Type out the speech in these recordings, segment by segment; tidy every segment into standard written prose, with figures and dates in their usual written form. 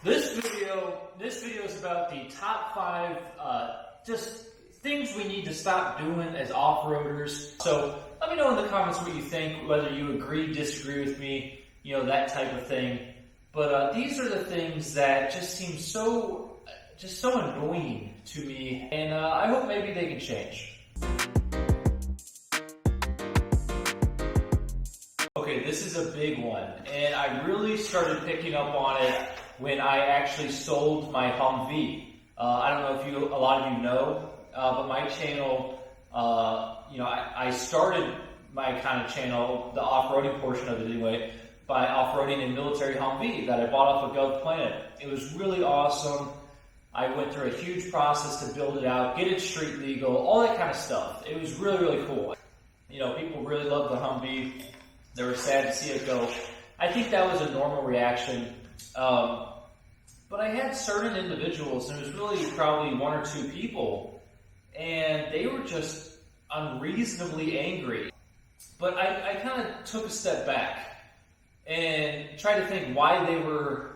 This video is about the top 5 just things we need to stop doing as off-roaders. So let me know in the comments what you think, whether you agree, disagree with me, that type of thing. But these are the things that just seem so annoying to me, and I hope maybe they can change. Okay, this is a big one, and I really started picking up on it when I actually sold my Humvee. I don't know if a lot of you know, but my channel, I started my kind of channel, the off-roading portion of it anyway, by off-roading a military Humvee that I bought off of Gov Planet. It was really awesome. I went through a huge process to build it out, get it street legal, all that kind of stuff. It was really, really cool. People really loved the Humvee. They were sad to see it go. I think that was a normal reaction. But I had certain individuals, and it was really probably 1 or 2 people, and they were just unreasonably angry. But I kind of took a step back and tried to think why they were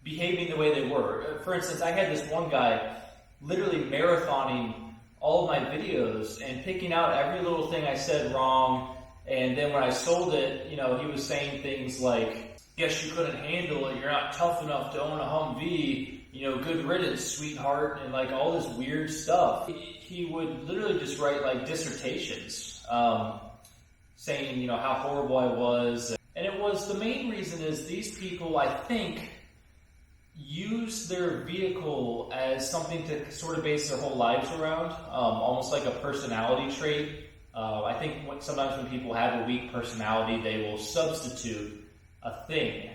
behaving the way they were. For instance, I had this one guy literally marathoning all of my videos and picking out every little thing I said wrong. And then when I sold it, he was saying things like, "Guess you couldn't handle it, you're not tough enough to own a Humvee, good riddance, sweetheart," and like all this weird stuff. He would literally just write like dissertations, saying, how horrible I was. And the main reason is these people, I think, use their vehicle as something to sort of base their whole lives around, almost like a personality trait. I think sometimes when people have a weak personality, they will substitute a thing.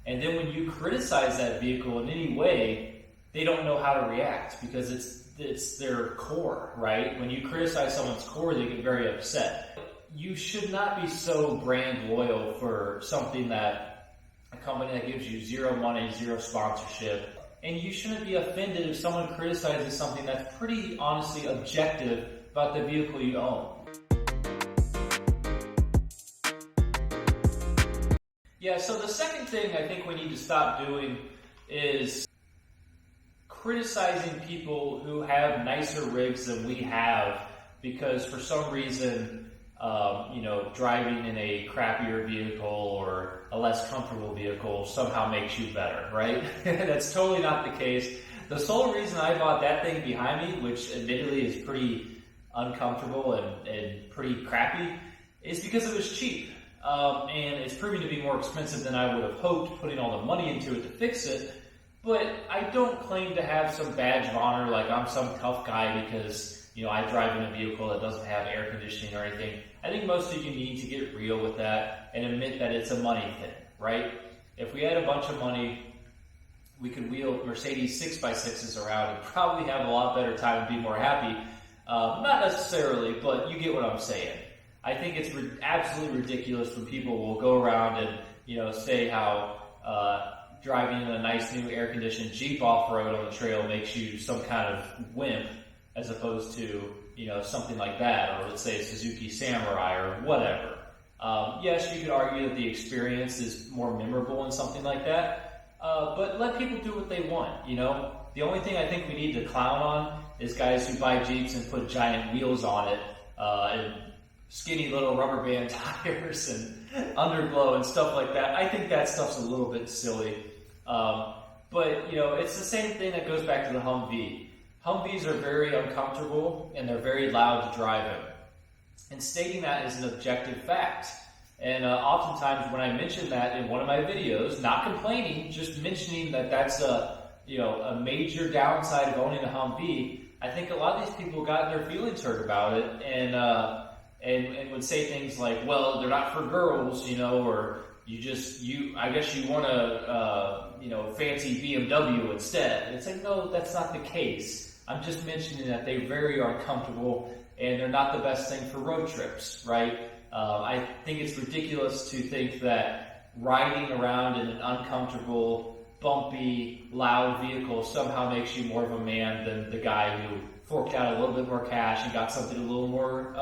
And then when you criticize that vehicle in any way, they don't know how to react because it's their core, right? When you criticize someone's core, they get very upset. You should not be so brand loyal for something that a company that gives you 0 money, 0 sponsorship. And you shouldn't be offended if someone criticizes something that's pretty honestly objective about the vehicle you own. Yeah, so the second thing I think we need to stop doing is criticizing people who have nicer rigs than we have because for some reason, driving in a crappier vehicle or a less comfortable vehicle somehow makes you better, right? That's totally not the case. The sole reason I bought that thing behind me, which admittedly is pretty uncomfortable and pretty crappy, is because it was cheap. And it's proving to be more expensive than I would have hoped, putting all the money into it to fix it. But I don't claim to have some badge of honor like I'm some tough guy because, I drive in a vehicle that doesn't have air conditioning or anything. I think most of you need to get real with that and admit that it's a money thing, right? If we had a bunch of money, we could wheel Mercedes 6x6s around and probably have a lot better time and be more happy. Not necessarily, but you get what I'm saying. I think it's absolutely ridiculous when people will go around and, say how driving in a nice new air-conditioned Jeep off-road on the trail makes you some kind of wimp as opposed to, something like that, or let's say a Suzuki Samurai or whatever. Yes, you could argue that the experience is more memorable in something like that, but let people do what they want, The only thing I think we need to clown on is guys who buy Jeeps and put giant wheels on it, and skinny little rubber band tires and underglow and stuff like that. I think that stuff's a little bit silly. But, it's the same thing that goes back to the Humvee. Humvees are very uncomfortable and they're very loud to drive in. And stating that is an objective fact. And oftentimes when I mention that in one of my videos, not complaining, just mentioning that that's a major downside of owning a Humvee, I think a lot of these people got their feelings hurt about it and would say things like, well, they're not for girls, or I guess you want a, fancy BMW instead. And it's like, no, that's not the case. I'm just mentioning that they're very uncomfortable and they're not the best thing for road trips, right? I think it's ridiculous to think that riding around in an uncomfortable, bumpy, loud vehicle somehow makes you more of a man than the guy who forked out a little bit more cash and got something a little more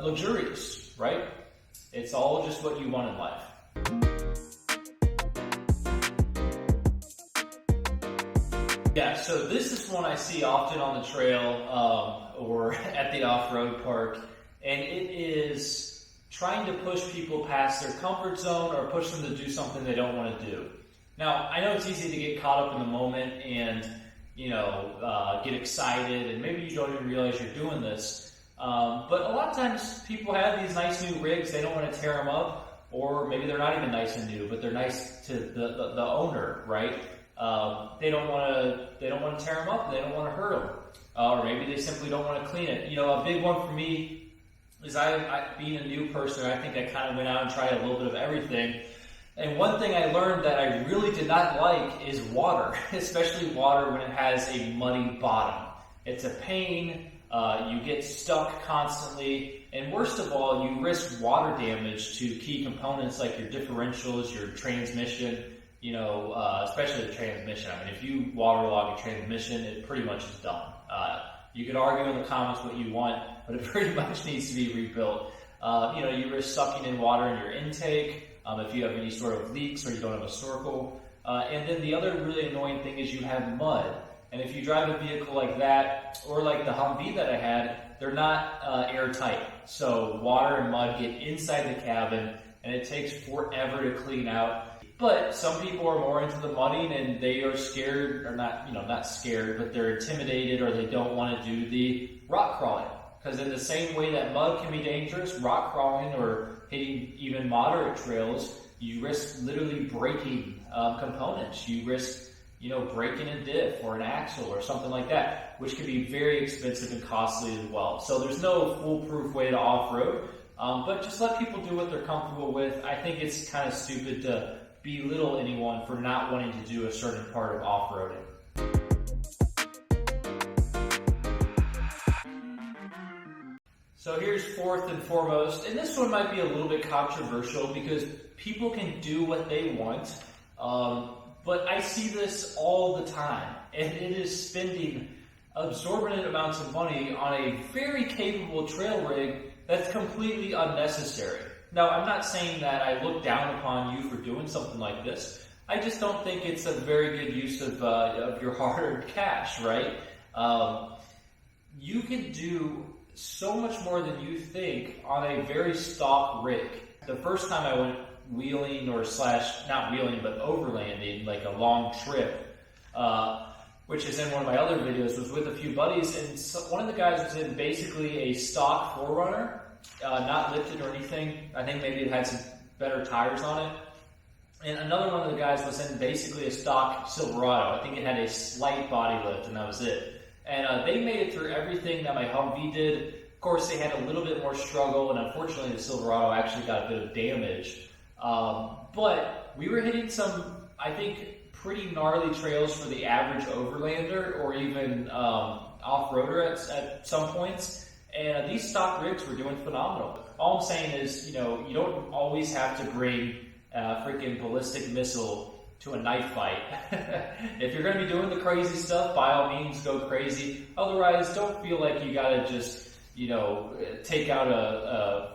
luxurious, right? It's all just what you want in life. Yeah, so this is one I see often on the trail or at the off-road park, and it is trying to push people past their comfort zone or push them to do something they don't want to do. Now, I know it's easy to get caught up in the moment and, get excited, and maybe you don't even realize you're doing this. But a lot of times people have these nice new rigs, they don't want to tear them up, or maybe they're not even nice and new, but they're nice to the owner, right? They don't want to tear them up. They don't want to hurt them, or maybe they simply don't want to clean it. A big one for me is I being a new person. I think I kind of went out and tried a little bit of everything. And one thing I learned that I really did not like is water, especially water when it has a muddy bottom. It's a pain. You get stuck constantly, and worst of all, you risk water damage to key components like your differentials, your transmission. Especially the transmission. I mean, if you waterlog a transmission, it pretty much is done. You could argue in the comments what you want, but it pretty much needs to be rebuilt. You risk sucking in water in your intake if you have any sort of leaks or you don't have a snorkel. And then the other really annoying thing is you have mud. And if you drive a vehicle like that, or like the Humvee that I had, they're not airtight. So water and mud get inside the cabin, and it takes forever to clean out. But some people are more into the mudding and they are scared, or not scared, but they're intimidated, or they don't want to do the rock crawling. Because in the same way that mud can be dangerous, rock crawling or hitting even moderate trails, you risk literally breaking components. You risk, breaking a diff or an axle or something like that, which can be very expensive and costly as well. So there's no foolproof way to off-road, but just let people do what they're comfortable with. I think it's kind of stupid to belittle anyone for not wanting to do a certain part of off-roading. So here's fourth and foremost, and this one might be a little bit controversial because people can do what they want, but I see this all the time, and it is spending exorbitant amounts of money on a very capable trail rig that's completely unnecessary. Now, I'm not saying that I look down upon you for doing something like this. I just don't think it's a very good use of your hard-earned cash, right? You can do so much more than you think on a very stock rig. The first time I went wheeling not wheeling, but overlanding, like a long trip, which is in one of my other videos, was with a few buddies, and one of the guys was in basically a stock 4Runner, not lifted or anything. I think maybe it had some better tires on it. And another one of the guys was in basically a stock Silverado. I think it had a slight body lift, and that was it. And they made it through everything that my Humvee did. Of course, they had a little bit more struggle, and unfortunately the Silverado actually got a bit of damage. But we were hitting some, I think, pretty gnarly trails for the average overlander or even off-roader at some points. And these stock rigs were doing phenomenal. All I'm saying is, you don't always have to bring a freaking ballistic missile to a knife fight. If you're going to be doing the crazy stuff, by all means, go crazy. Otherwise, don't feel like you got to just, take out a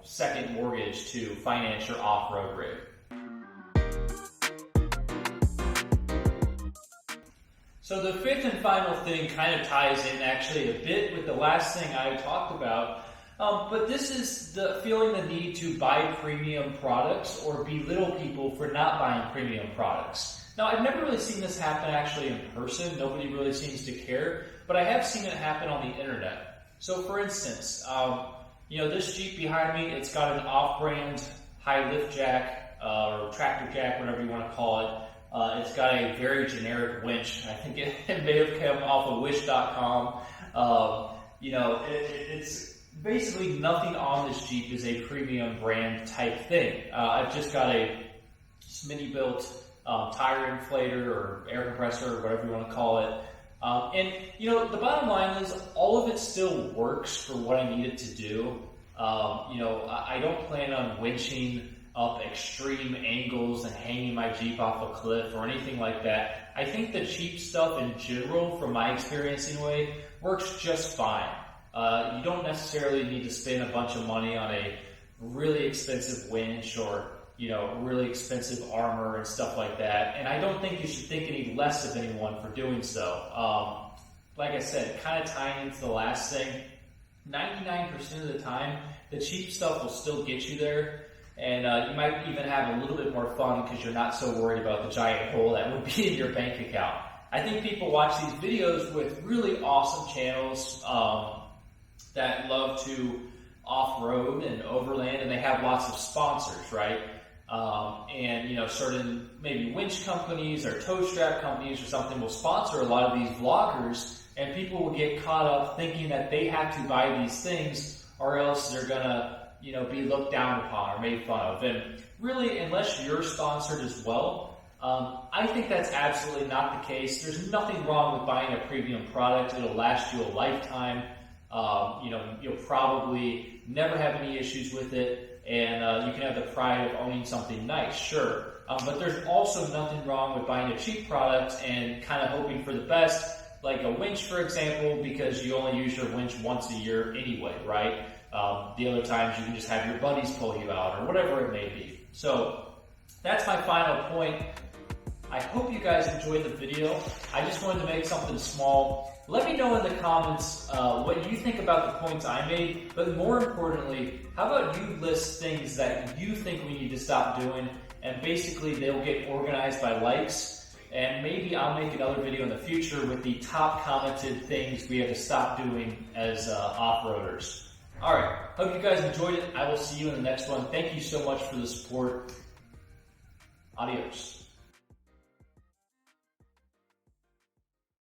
second mortgage to finance your off-road rig. So the fifth and final thing kind of ties in actually a bit with the last thing I talked about, but this is the feeling the need to buy premium products or belittle people for not buying premium products. Now, I've never really seen this happen actually in person. Nobody really seems to care, but I have seen it happen on the internet. So for instance, this Jeep behind me, it's got an off-brand high lift jack or tractor jack, whatever you want to call it. It's got a very generic winch. I think it may have come off of wish.com. It's basically nothing on this Jeep is a premium brand type thing. I've just got a Smitty built tire inflator or air compressor or whatever you want to call it. The bottom line is all of it still works for what I need it to do. I don't plan on winching up extreme angles and hanging my Jeep off a cliff or anything like that. I think the cheap stuff in general, from my experience anyway, works just fine. You don't necessarily need to spend a bunch of money on a really expensive winch or you know, really expensive armor and stuff like that. And I don't think you should think any less of anyone for doing so. Like I said, kind of tying into the last thing, 99% of the time, the cheap stuff will still get you there. And you might even have a little bit more fun because you're not so worried about the giant hole that would be in your bank account. I think people watch these videos with really awesome channels that love to off-road and overland, and they have lots of sponsors, right? And you know, certain maybe winch companies or tow strap companies or something will sponsor a lot of these vloggers, and people will get caught up thinking that they have to buy these things or else they're gonna, you know, be looked down upon or made fun of. And really, unless you're sponsored as well, I think that's absolutely not the case. There's nothing wrong with buying a premium product. It'll last you a lifetime. You know, you'll probably never have any issues with it, and you can have the pride of owning something nice, sure. But there's also nothing wrong with buying a cheap product and kind of hoping for the best, like a winch, for example, because you only use your winch once a year anyway, right? The other times you can just have your buddies pull you out or whatever it may be. So that's my final point. I hope you guys enjoyed the video. I just wanted to make something small. Let me know in the comments what you think about the points I made, but more importantly, how about you list things that you think we need to stop doing, and basically they'll get organized by likes, and maybe I'll make another video in the future with the top commented things we have to stop doing as off-roaders. Alright, hope you guys enjoyed it. I will see you in the next one. Thank you so much for the support. Adios.